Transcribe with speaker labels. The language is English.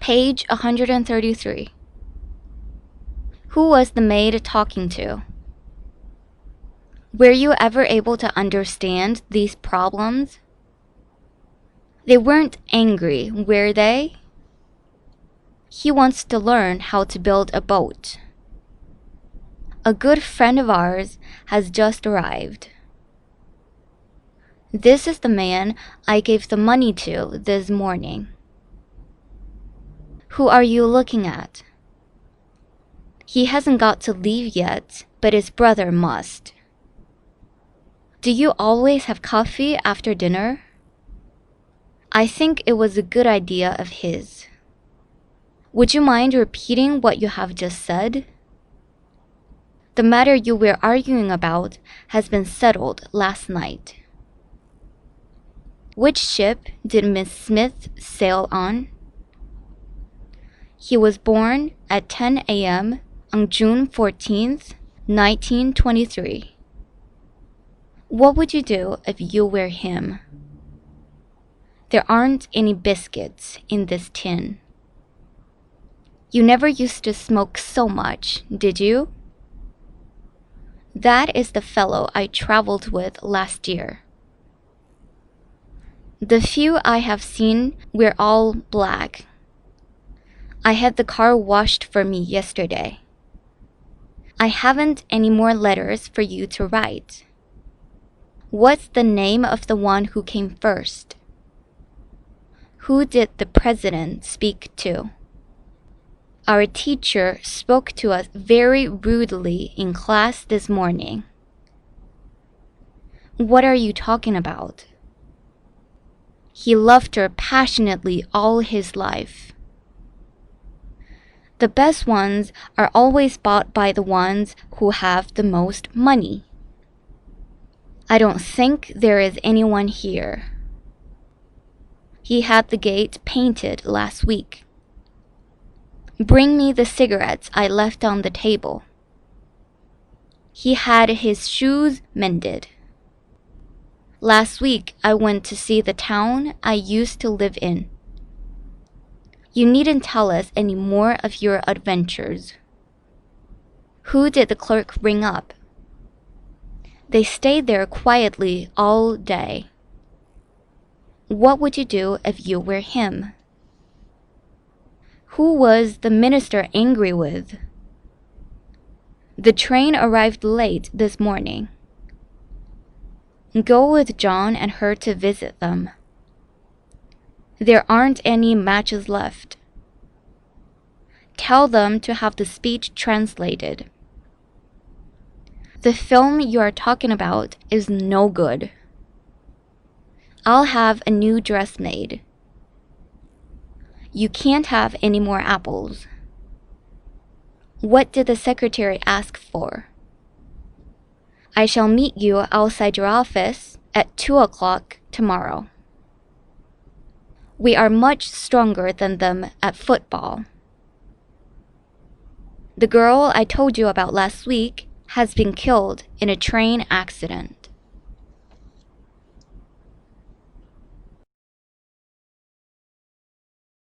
Speaker 1: Page 133. Who was the maid talking to? Were you ever able to understand these problems? They weren't angry, were they? He wants to learn how to build a boat. A good friend of ours has just arrived. This is the man I gave the money to this morning. Who are you looking at? He hasn't got to leave yet, but his brother must. Do you always have coffee after dinner? I think it was a good idea of his. Would you mind repeating what you have just said? The matter you were arguing about has been settled last night. Which ship did Miss Smith sail on? He was born at 10 a.m. on June 14th, 1923. What would you do if you were him? There aren't any biscuits in this tin. You never used to smoke so much, did you? That is the fellow I traveled with last year. The few I have seen were all black. I had the car washed for me yesterday. I haven't any more letters for you to write. What's the name of the one who came first? Who did the president speak to? Our teacher spoke to us very rudely in class this morning. What are you talking about? He loved her passionately all his life. The best ones are always bought by the ones who have the most money. I don't think there is anyone here. He had the gate painted last week. Bring me the cigarettes I left on the table. He had his shoes mended. Last week I went to see the town I used to live in. You needn't tell us any more of your adventures. Who did the clerk ring up? They stayed there quietly all day. What would you do if you were him? Who was the minister angry with? The train arrived late this morning. Go with John and her to visit them. There aren't any matches left. Tell them to have the speech translated. The film you are talking about is no good. I'll have a new dress made. You can't have any more apples. What did the secretary ask for? I shall meet you outside your office at 2 o'clock tomorrow. We are much stronger than them at football. The girl I told you about last week has been killed in a train accident.